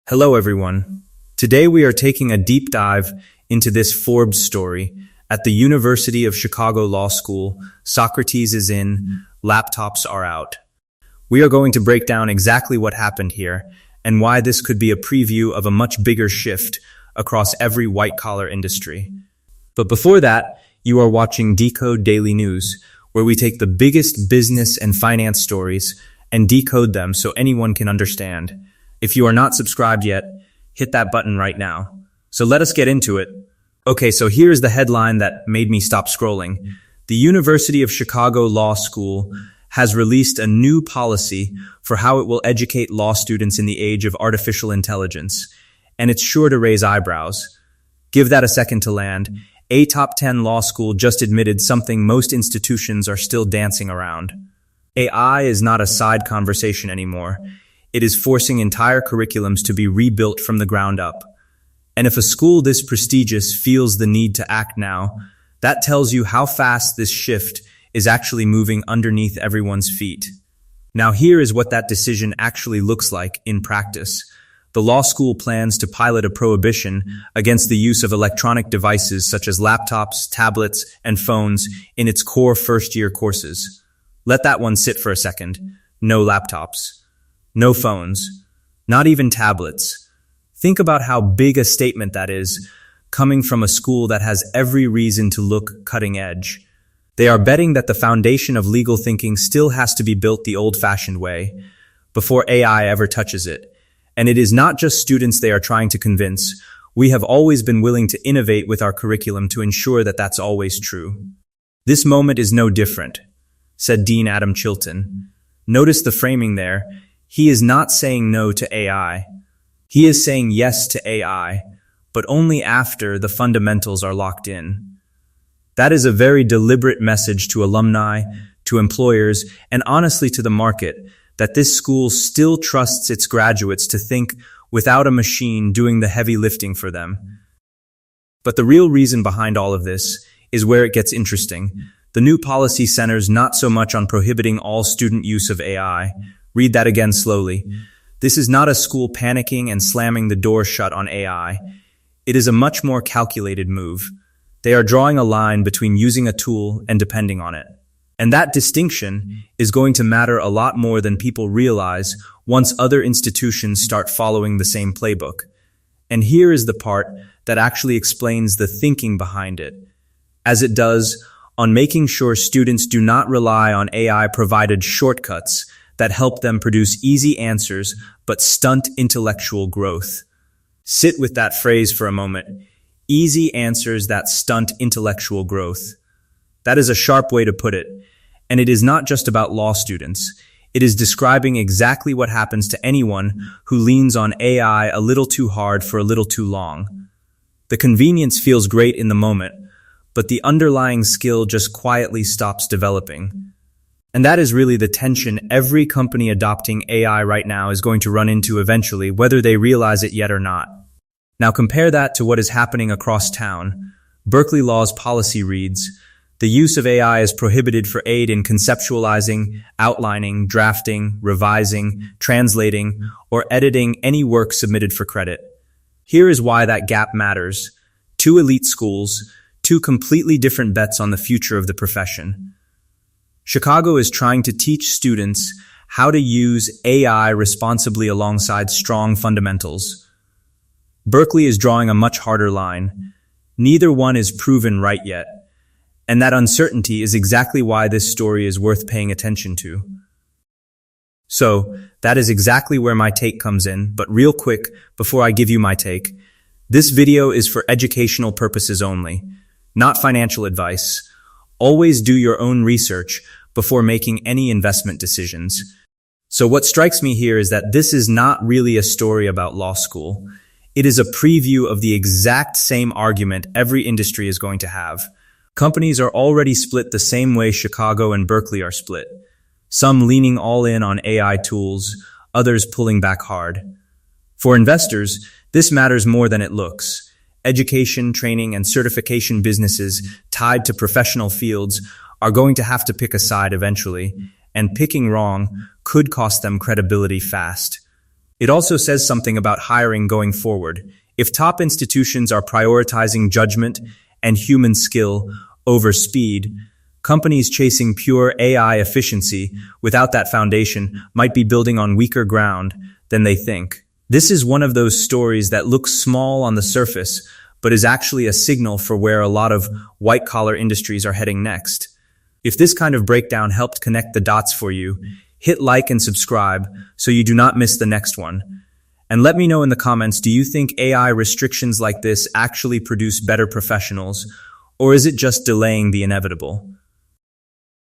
Hello, everyone. Today we are taking a deep dive into this Forbes story. At the University of Chicago Law School, Socrates is in, laptops are out. We are going to break down exactly what happened here and why this could be a preview of a much bigger shift across every white-collar industry. But before that, you are watching Decode Daily News, where we take the biggest business and finance stories and decode them so anyone can understand. If you are not subscribed yet, hit that button right now. So let us get into it. Okay, so here's the headline that made me stop scrolling. The University of Chicago Law School has released a new policy for how it will educate law students in the age of artificial intelligence, and it's sure to raise eyebrows. Give that a second to land. A top 10 law school just admitted something most institutions are still dancing around. AI is not a side conversation anymore. It is forcing entire curriculums to be rebuilt from the ground up. And if a school this prestigious feels the need to act now, that tells you how fast this shift is actually moving underneath everyone's feet. Now here is what that decision actually looks like in practice. The law school plans to pilot a prohibition against the use of electronic devices such as laptops, tablets, and phones in its core first-year courses. Let that one sit for a second. No laptops. No phones, not even tablets. Think about how big a statement that is, coming from a school that has every reason to look cutting edge. They are betting that the foundation of legal thinking still has to be built the old-fashioned way, before AI ever touches it. And it is not just students they are trying to convince. We have always been willing to innovate with our curriculum to ensure that that's always true. This moment is no different, said Dean Adam Chilton. Notice the framing there. He is not saying no to AI. He is saying yes to AI, but only after the fundamentals are locked in. That is a very deliberate message to alumni, to employers, and honestly to the market, that this school still trusts its graduates to think without a machine doing the heavy lifting for them. But the real reason behind all of this is where it gets interesting. The new policy centers not so much on prohibiting all student use of AI. Read that again slowly. This is not a school panicking and slamming the door shut on AI. It is a much more calculated move. They are drawing a line between using a tool and depending on it. And that distinction is going to matter a lot more than people realize once other institutions start following the same playbook. And here is the part that actually explains the thinking behind it, as it does on making sure students do not rely on AI-provided shortcuts that help them produce easy answers but stunt intellectual growth. Sit with that phrase for a moment. Easy answers that stunt intellectual growth. That is a sharp way to put it. And it is not just about law students. It is describing exactly what happens to anyone who leans on AI a little too hard for a little too long. The convenience feels great in the moment, but the underlying skill just quietly stops developing. And that is really the tension every company adopting AI right now is going to run into eventually, whether they realize it yet or not. Now compare that to what is happening across town. Berkeley Law's policy reads, the use of AI is prohibited for aid in conceptualizing, outlining, drafting, revising, translating, or editing any work submitted for credit. Here is why that gap matters. Two elite schools, two completely different bets on the future of the profession. Chicago is trying to teach students how to use AI responsibly alongside strong fundamentals. Berkeley is drawing a much harder line. Neither one is proven right yet. And that uncertainty is exactly why this story is worth paying attention to. So, that is exactly where my take comes in, but real quick, before I give you my take, this video is for educational purposes only, not financial advice. Always do your own research before making any investment decisions. So what strikes me here is that this is not really a story about law school. It is a preview of the exact same argument every industry is going to have. Companies are already split the same way Chicago and Berkeley are split. Some leaning all in on AI tools, others pulling back hard. For investors, this matters more than it looks. Education, training, and certification businesses tied to professional fields are going to have to pick a side eventually, and picking wrong could cost them credibility fast. It also says something about hiring going forward. If top institutions are prioritizing judgment and human skill over speed, companies chasing pure AI efficiency without that foundation might be building on weaker ground than they think. This is one of those stories that looks small on the surface, but is actually a signal for where a lot of white-collar industries are heading next. If this kind of breakdown helped connect the dots for you, hit like and subscribe so you do not miss the next one. And let me know in the comments, do you think AI restrictions like this actually produce better professionals, or is it just delaying the inevitable?